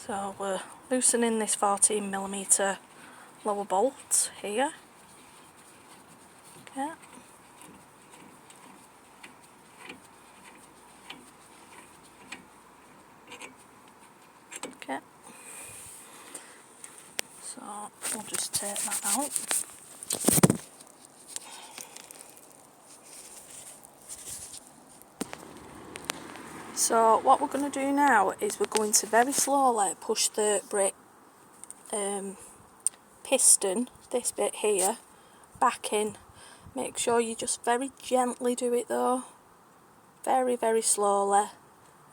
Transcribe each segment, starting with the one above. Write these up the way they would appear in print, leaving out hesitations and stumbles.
So we're loosening this 14mm lower bolt here. Okay. Okay. So we'll just take that out. So what we're going to do now is we're going to very slowly push the brake piston, this bit here, back in. Make sure you just very gently do it though, very very slowly,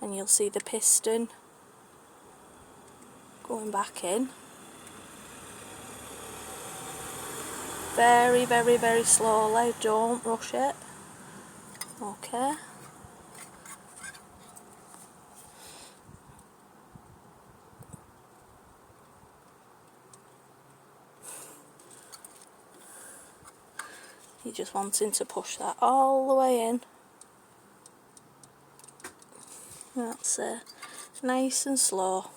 and you'll see the piston going back in. Very very very slowly, don't rush it. Okay. You're just wanting to push that all the way in. That's it. Nice and slow.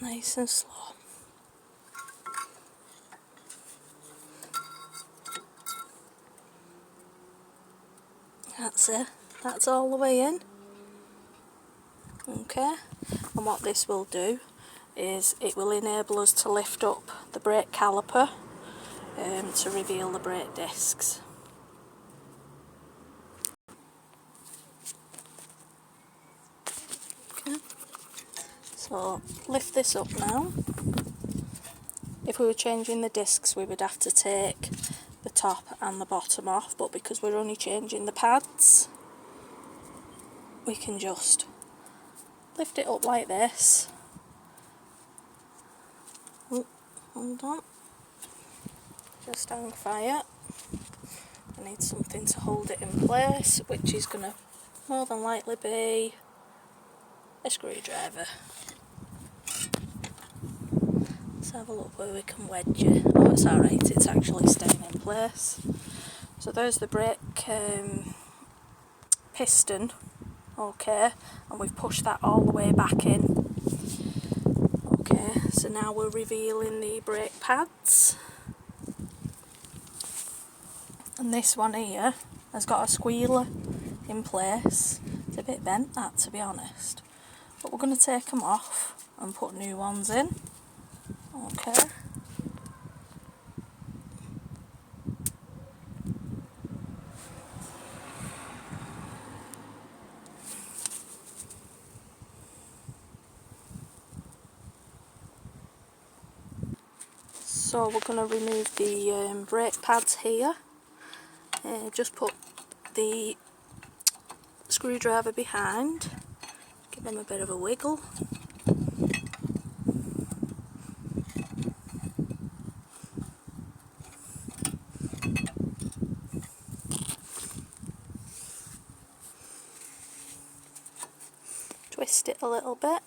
Nice and slow. That's it. That's all the way in. Okay. And what this will do is it will enable us to lift up the brake caliper to reveal the brake discs. Okay. So lift this up now. If we were changing the discs we would have to take the top and the bottom off, but because we're only changing the pads we can just lift it up like this. Oh, hold on. Just hang fire. I need something to hold it in place, which is going to more than likely be a screwdriver. Let's have a look where we can wedge it. Oh, it's alright, it's actually staying in place. So there's the brake piston, okay, and we've pushed that all the way back in. Okay, so now we're revealing the brake pads. And this one here has got a squealer in place. It's a bit bent, that, to be honest. But we're going to take them off and put new ones in. Okay. So we're going to remove the brake pads here. Just put the screwdriver behind, give them a bit of a wiggle. Twist it a little bit,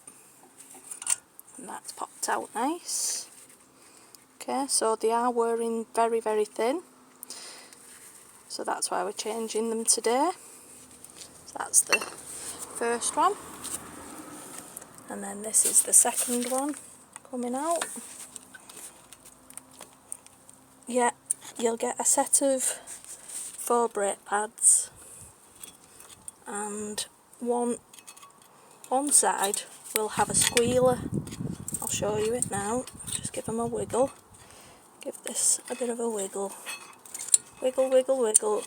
and that's popped out nice. Okay, so they are wearing very very thin, so that's why we're changing them today. So that's the first one, and then this is the second one coming out. Yeah, you'll get a set of 4 brake pads, and one side will have a squealer. I'll show you it now. Just give them a wiggle. Give this a bit of a wiggle. Wiggle, wiggle, wiggle.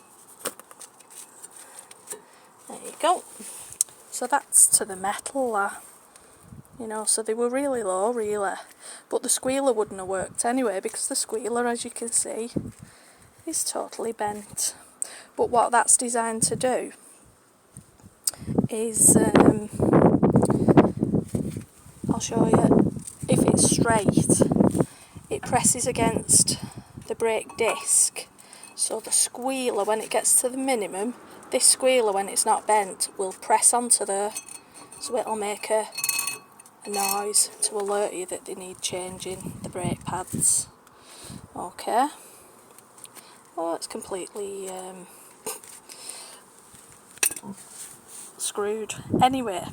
There you go. So that's to the metal, you know, so they were really low, really. But the squealer wouldn't have worked anyway, because the squealer, as you can see, is totally bent. But what that's designed to do is, I'll show you, if it's straight, it presses against the brake disc. So the squealer, when it gets to the minimum, this squealer, when it's not bent, will press onto there, so it'll make a noise to alert you that they need changing the brake pads. Okay, Oh, it's completely screwed. Anyway,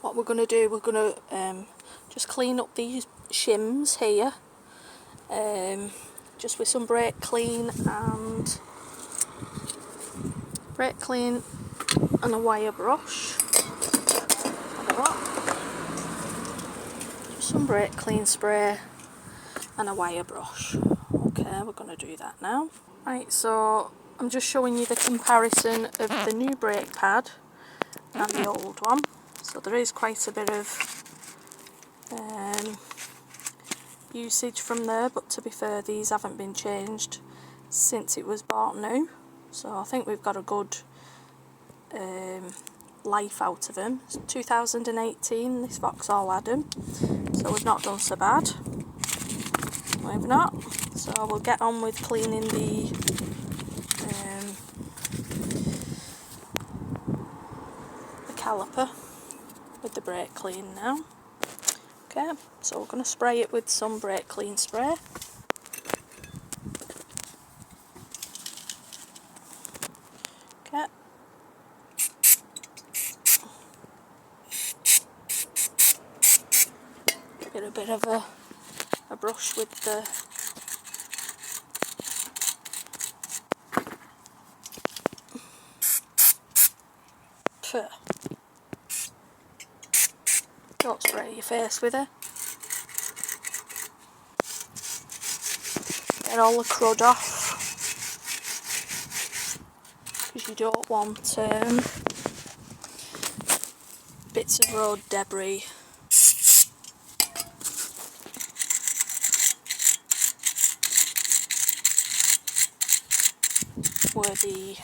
what we're going to do, we're going to just clean up these shims here, just with some brake clean and a wire brush. Just some brake clean spray and a wire brush. Okay, we're going to do that now. Right, so I'm just showing you the comparison of the new brake pad and the old one. So there is quite a bit of usage from there, but to be fair, these haven't been changed since it was bought new. So I think we've got a good life out of them. It's 2018, this Vauxhall had them, so we've not done so bad. We've not. So we'll get on with cleaning the caliper with the brake clean now. Okay, so we're going to spray it with some brake clean spray. Okay. Get a bit of a brush with the don't spray your face with it. Get all the crud off, because you don't want bits of road debris. Where the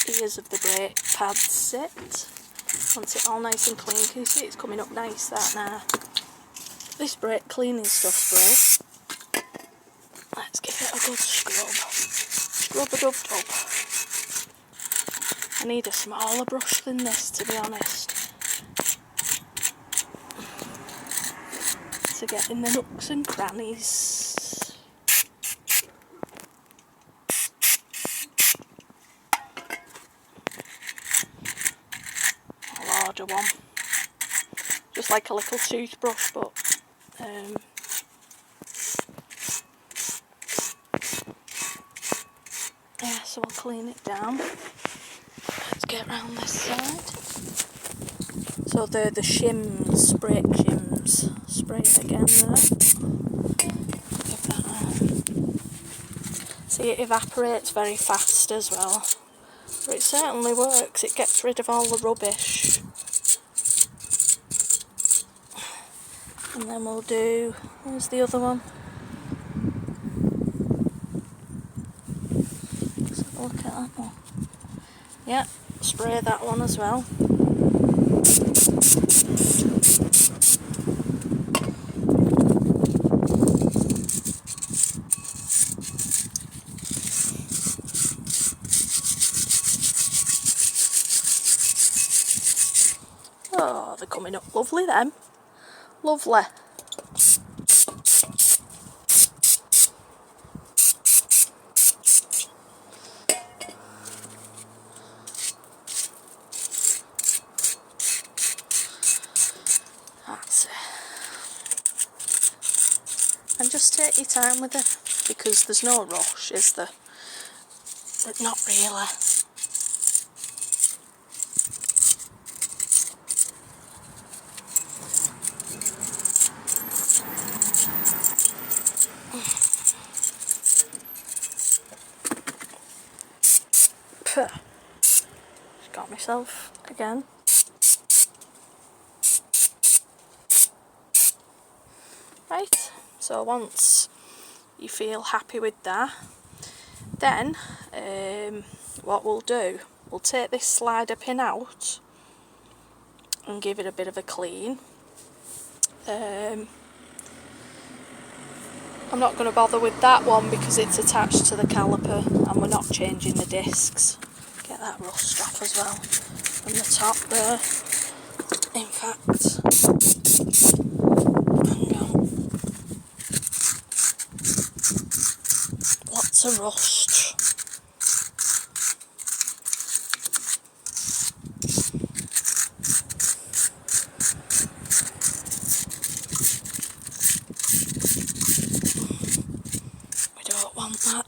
ears of the brake pads sit. Want it all nice and clean. Can you see it's coming up nice, that now? This brake cleaning stuff spray. Let's give it a good scrub. Scrub-a-dub-dub. I need a smaller brush than this, to be honest, to get in the nooks and crannies. A larger one. Just like a little toothbrush, but yeah, so I'll clean it down. Let's get around this side. So the shims, brake shims. Spray it again there. Give that a... See, it evaporates very fast as well. But it certainly works. It gets rid of all the rubbish. And then we'll do... Where's the other one? Let's have a look at that one. Yeah, spray that one as well. Oh, they're coming up lovely then. Lovely. That's it. And just take your time with it, because there's no rush, is there? But not really. Just got myself again. Right, so once you feel happy with that, then what we'll do, we'll take this slider pin out and give it a bit of a clean. I'm not going to bother with that one because it's attached to the caliper and we're not changing the discs. Get that rust off as well from the top there. In fact, hang on. Lots of rust.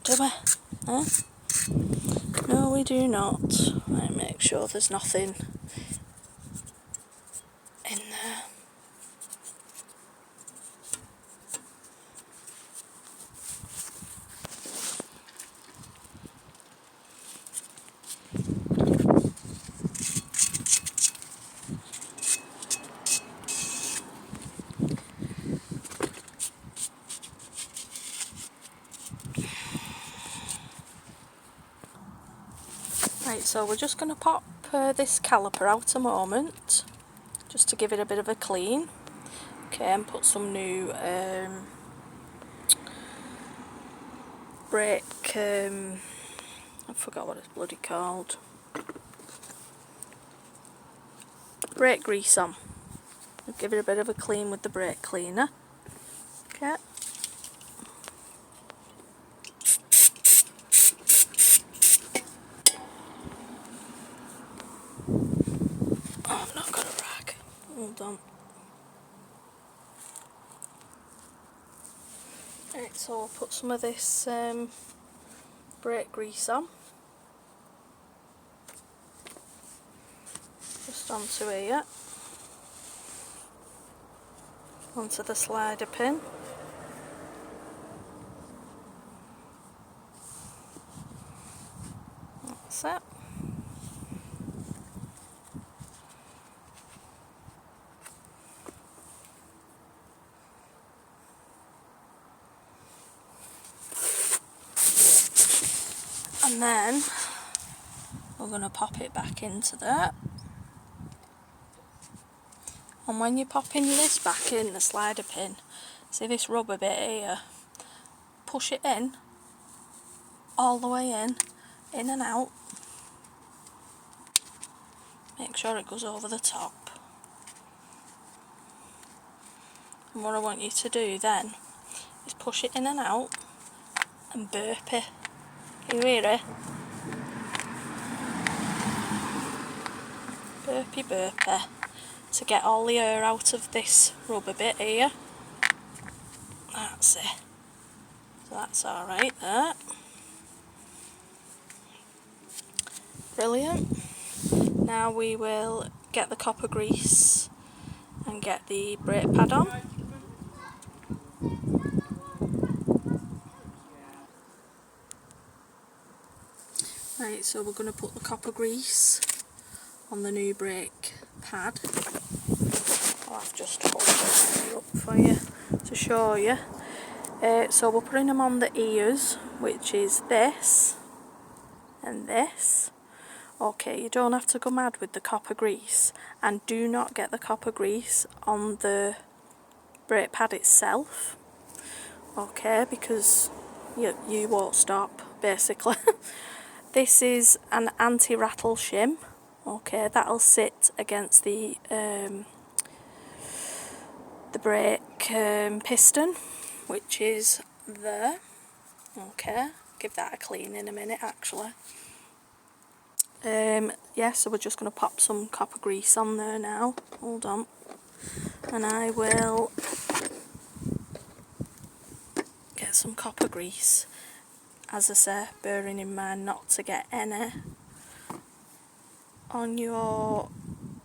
do we? Huh? No, we do not. Right, make sure there's nothing in there. Right, so we're just going to pop this caliper out a moment, just to give it a bit of a clean. Okay, and put some new brake, I forgot what it's bloody called, brake grease on. I'll give it a bit of a clean with the brake cleaner. Okay. Oh, I've not got a rag. Hold on. Right, so I'll put some of this brake grease on. Just onto here. Onto the slider pin. That's it. And then we're going to pop it back into there. And when you're popping this back in, the slider pin, see this rubber bit here, push it in, all the way in and out. Make sure it goes over the top. And what I want you to do then is push it in and out and burp it. You hear it? Burpy burpy, to get all the air out of this rubber bit here. That's it. So that's alright there. Brilliant. Now we will get the copper grease and get the brake pad on. Right, so we're going to put the copper grease on the new brake pad. I've just hold it up for you to show you. So we're putting them on the ears, which is this and this. Okay, you don't have to go mad with the copper grease, and do not get the copper grease on the brake pad itself. Okay, because you won't stop, basically. This is an anti-rattle shim. Okay, that'll sit against the brake piston, which is there. Okay, give that a clean in a minute actually. Yeah, so we're just going to pop some copper grease on there now. Hold on. And I will get some copper grease. As I say, bearing in mind not to get any on your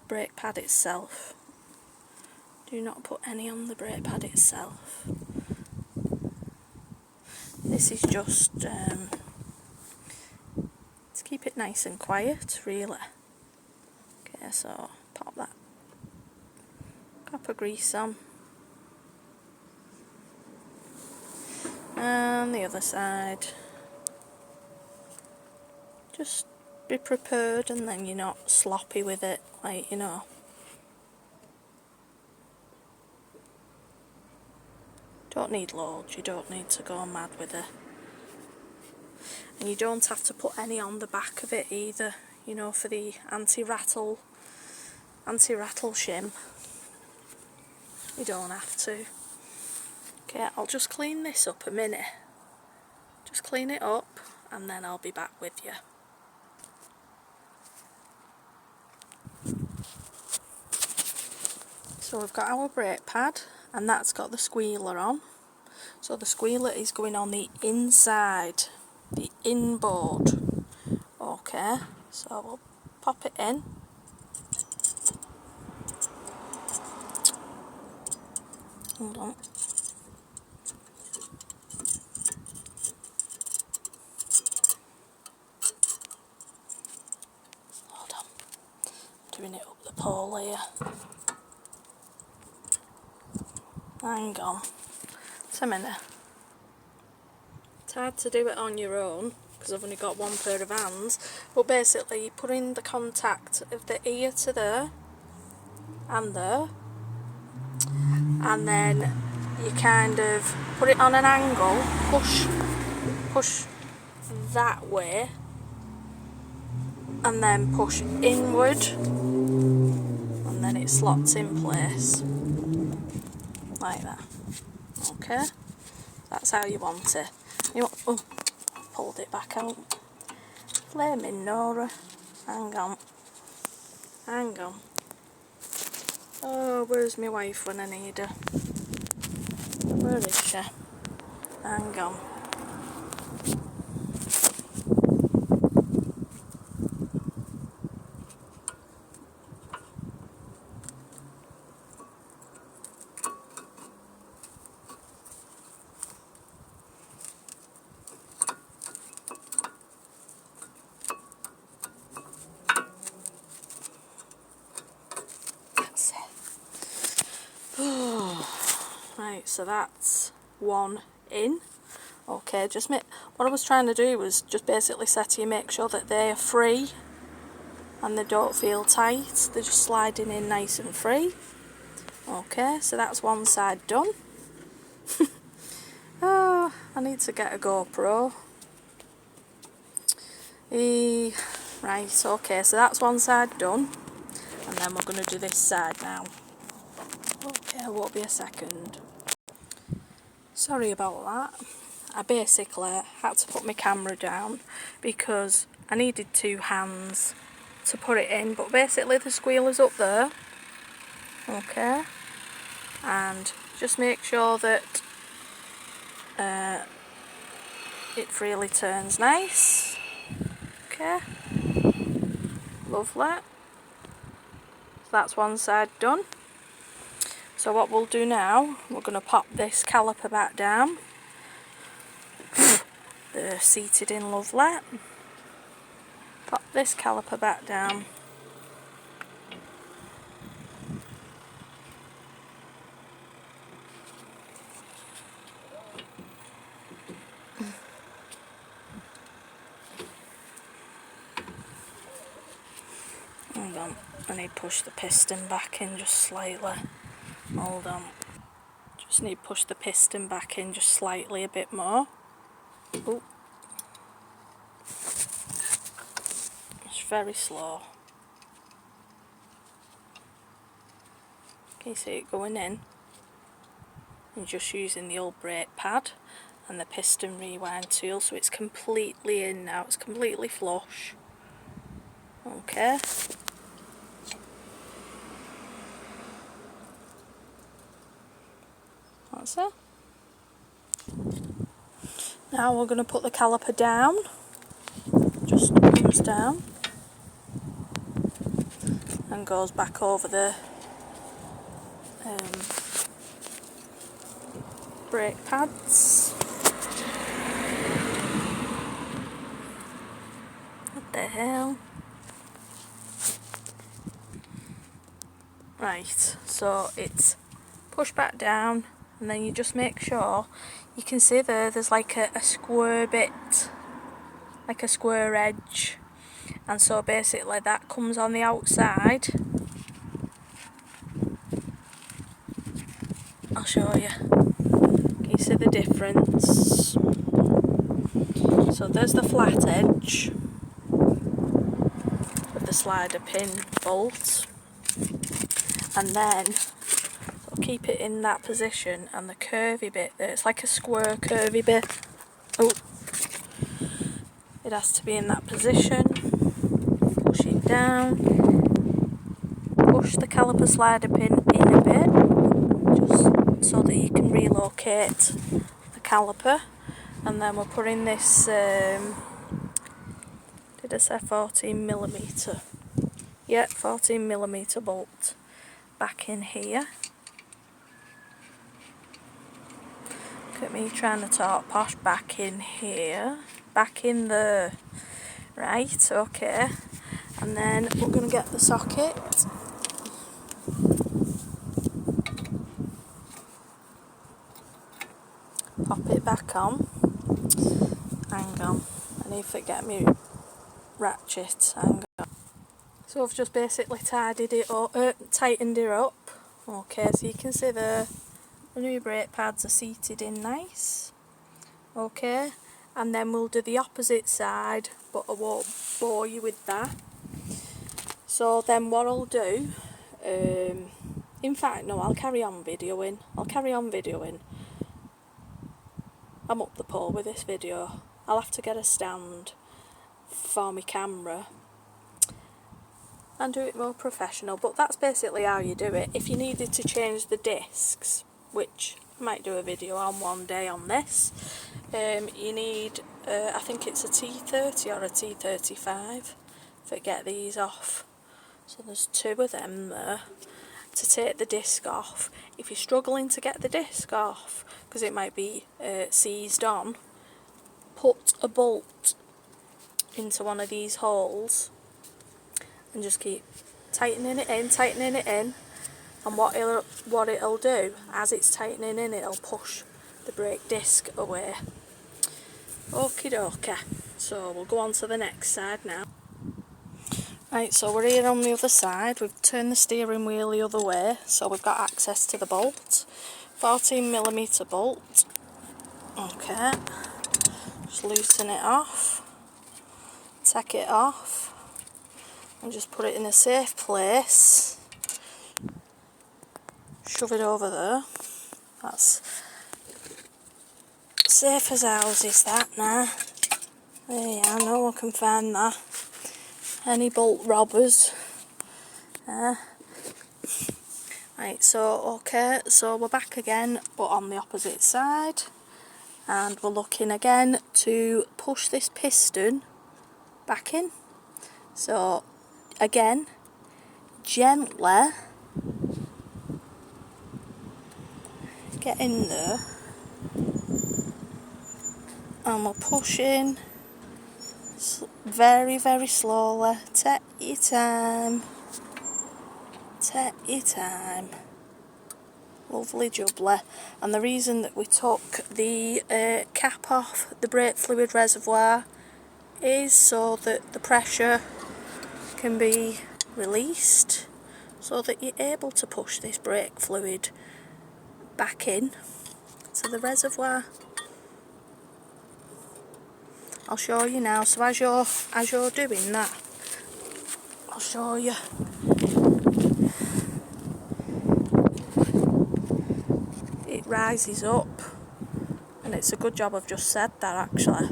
brake pad itself. Do not put any on the brake pad itself. This is just to keep it nice and quiet, really. Okay, so pop that copper grease on. And the other side. Just be prepared, and then you're not sloppy with it, like, you know. Don't need loads, you don't need to go mad with it. And you don't have to put any on the back of it either, you know, for the anti-rattle shim. You don't have to. Okay, I'll just clean this up a minute. Just clean it up and then I'll be back with you. So we've got our brake pad, and that's got the squealer on. So the squealer is going on the inside the inboard. Okay, so we'll pop it in. Hold on. Hold on. Doing it up the pole here. Hang on. Just a minute. It's hard to do it on your own because I've only got one pair of hands, but basically you put in the contact of the ear to there and there, and then you kind of put it on an angle, push that way, and then push inward, and then it slots in place like that. Okay, that's how you want it. You want, oh, pulled it back out. Flaming Nora. Hang on. Hang on. Oh, where's my wife when I need her? Where is she? Hang on. Right, so that's one in. Okay, just what I was trying to do was just basically set you, make sure that they are free and they don't feel tight. They're just sliding in nice and free. Okay, so that's one side done. Oh, I need to get a GoPro. Right, okay, so that's one side done. And then we're going to do this side now. Okay, won't be a second. Sorry about that. I basically had to put my camera down because I needed two hands to put it in, but basically the squealer's up there. Okay, and just make sure that it freely turns nice. Okay, lovely. So that's one side done. So what we'll do now, we're going to pop this caliper back down. They're seated in lovely. Pop this caliper back down. Hold on, I need to push the piston back in just slightly. Hold on. Just need to push the piston back in just slightly a bit more. Ooh. It's very slow. Can you see it going in? I'm just using the old brake pad and the piston rewind tool, so it's completely in now, it's completely flush. Okay. That's it. Now we're going to put the caliper down. Just comes down and goes back over the brake pads. What the hell? Right, so it's pushed back down, and then you just make sure you can see there's like a square bit, like a square edge, and so basically that comes on the outside. I'll show you. Can you see the difference? So there's the flat edge with the slider pin bolt, and then so keep it in that position, and the curvy bit there, it's like a square curvy bit. Oh, it has to be in that position. Push it down, push the caliper slider pin in a bit, just so that you can relocate the caliper, and then we're putting this, did I say 14mm? Yeah, 14mm bolt back in here. Look at me trying to talk posh. Back in here, back in there. Right, okay. And then we're going to get the socket. Pop it back on. Hang on, I need to get me ratchet. Hang on. So I've just basically tidied it up, tightened it up. Okay, so you can see the new brake pads are seated in nice. Okay, and then we'll do the opposite side, but I won't bore you with that. So then what I'll do, in fact no, I'll carry on videoing. I'm up the pole with this video. I'll have to get a stand for my camera and do it more professional, but that's basically how you do it. If you needed to change the discs, which I might do a video on one day on this, you need, I think it's a T30 or a T35 to get these off. So there's two of them there to take the disc off. If you're struggling to get the disc off, because it might be seized on, put a bolt into one of these holes and just keep tightening it in, and what it'll do, as it's tightening in, it'll push the brake disc away. Okie dokie, so we'll go on to the next side now. Right, so we're here on the other side. We've turned the steering wheel the other way, so we've got access to the bolt. 14mm bolt. Okay, just loosen it off, take it off, and just put it in a safe place. Shove it over there. That's safe as houses, that now. There you are, no one can find that. Any bolt robbers. Right, so okay, so we're back again, but on the opposite side, and we're looking again to push this piston back in. So again, gently get in there, and we're pushing very, very slowly. Take your time. Take your time. Lovely jubbly. And the reason that we took the cap off the brake fluid reservoir is so that the pressure can be released, so that you're able to push this brake fluid back in to the reservoir. I'll show you now. So as you're doing that, I'll show you. It rises up, and it's a good job I've just said that actually,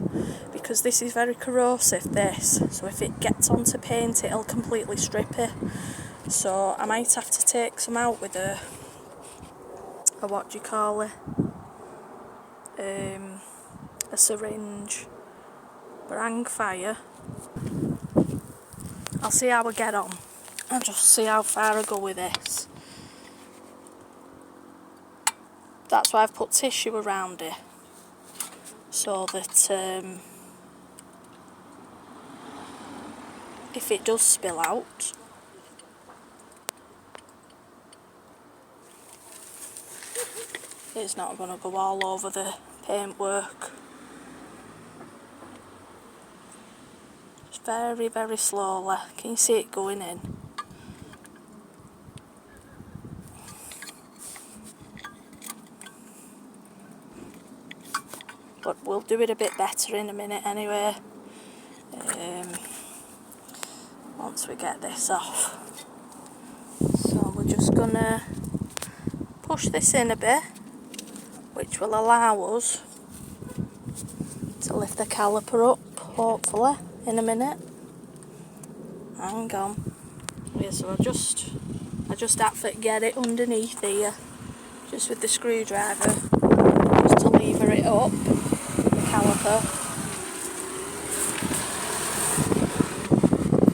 because this is very corrosive, this, so if it gets onto paint it'll completely strip it. So I might have to take some out with a what do you call it, a syringe, but hang fire. I'll see how I get on. I'll just see how far I go with this. That's why I've put tissue around it, so that if it does spill out, it's not going to go all over the paintwork. Just very, very slowly. Can you see it going in? But we'll do it a bit better in a minute anyway, once we get this off. So we're just gonna push this in a bit, which will allow us to lift the caliper up, hopefully, in a minute. Hang on. Yeah, so I just have to get it underneath here, just with the screwdriver, just to lever it up. caliper.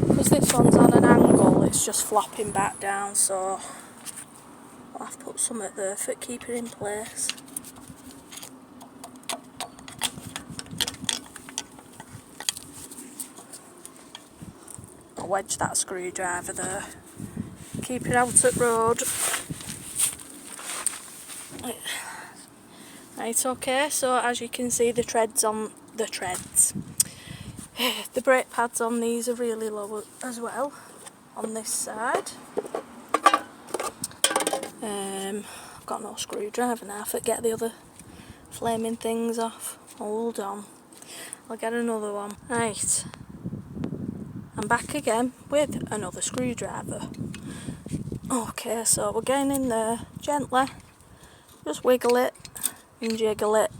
Because this one's on an angle, it's just flopping back down, so I'll have to put something there for it, keep it in place. I'll wedge that screwdriver there, keep it out at road. Right, okay, so as you can see the brake pads on these are really low as well on this side. I've got no screwdriver now, get the other flaming things off. Hold on, I'll get another one. Right, I'm back again with another screwdriver. Okay, so we're getting in there gently, just wiggle it and jiggle it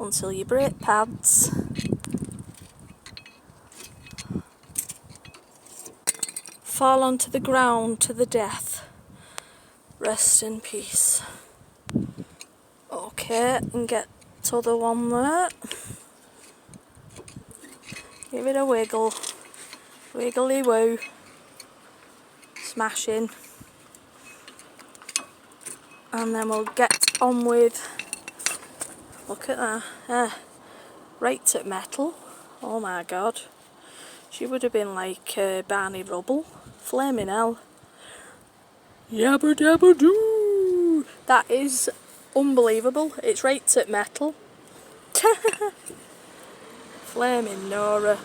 until your brake pads fall onto the ground to the death. Rest in peace. Okay, and get to the one there. Give it a wiggle. Wiggly woo. Smashing. And then we'll get on with, look at that, right at metal. Oh my god. She would have been like Barney Rubble. Flaming hell. Yabba dabba doo. That is unbelievable. It's right at metal. Flaming Nora.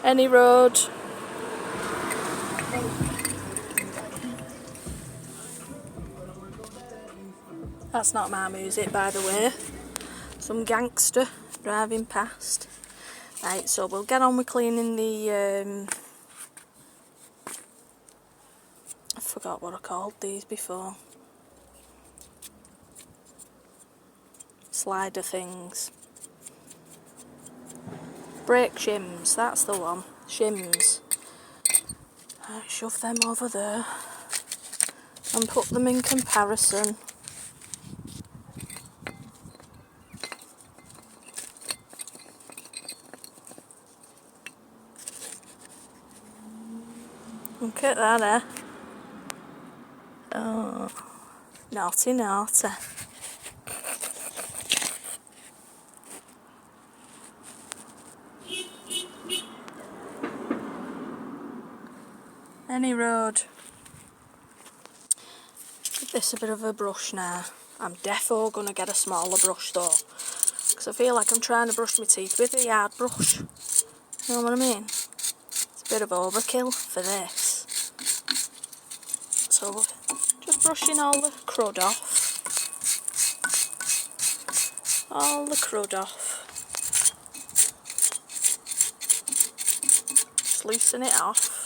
Any road. That's not my music, by the way. Some gangster driving past. Right, so we'll get on with cleaning the I forgot what I called these before. Slider things. Brake shims, that's the one. Shims. Right, shove them over there and put them in comparison. Look at that, eh? Oh, naughty, naughty. Any road. Give this a bit of a brush now. I'm defo gonna get a smaller brush though, because I feel like I'm trying to brush my teeth with a yard brush. You know what I mean? It's a bit of overkill for this. So just brushing all the crud off. All the crud off. Just loosen it off.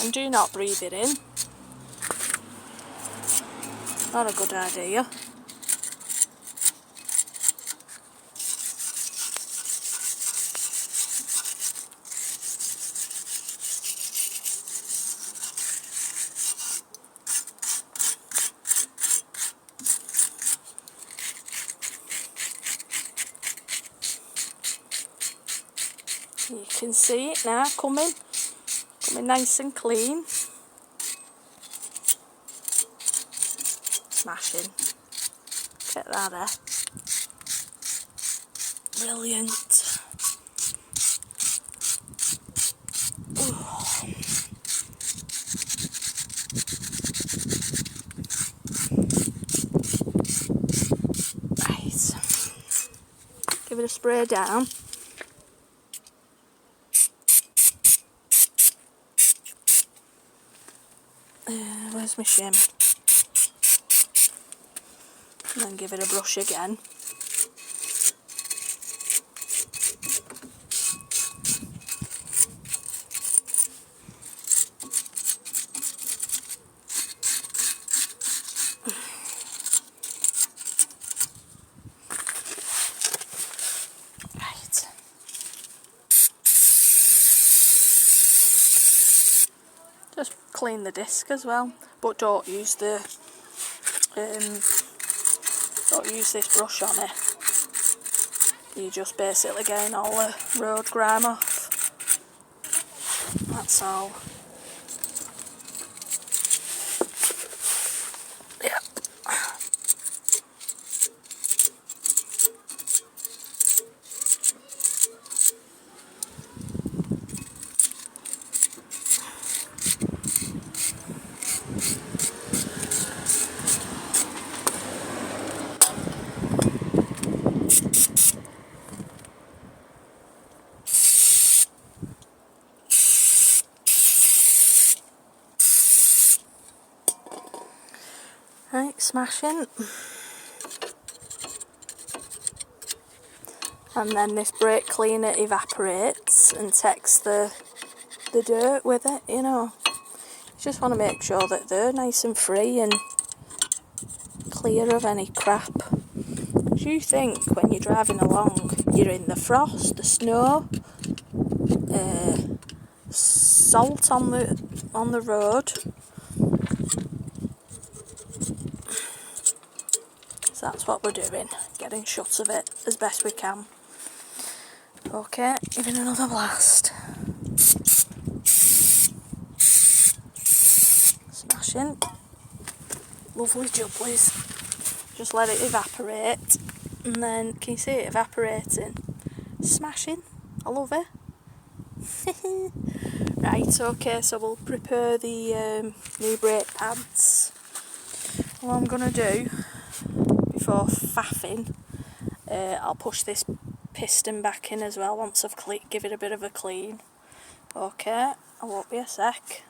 And do not breathe it in. Not a good idea. You can see it now coming nice and clean. Smashing. Get that there. Brilliant. Ooh. Right. Give it a spray down. Where's my shim? And then give it a brush again. Right. Just clean the disc as well, but don't use the Don't use this brush on it. You're just basically getting all the road grime off. That's all. Yeah. Right, smashing. And then this brake cleaner evaporates and takes the dirt with it, you know. You just want to make sure that they're nice and free and clear of any crap. Because you think when you're driving along, you're in the frost, the snow, salt on the road. So that's what we're doing, getting shots of it as best we can. Okay, giving another blast. Smashing. Lovely jubblies. Just let it evaporate, and then can you see it evaporating? Smashing. I love it. Right, okay, so we'll prepare the new brake pads. What I'm going to do before faffing, I'll push this piston back in as well once I've give it a bit of a clean. Okay, I won't be a sec.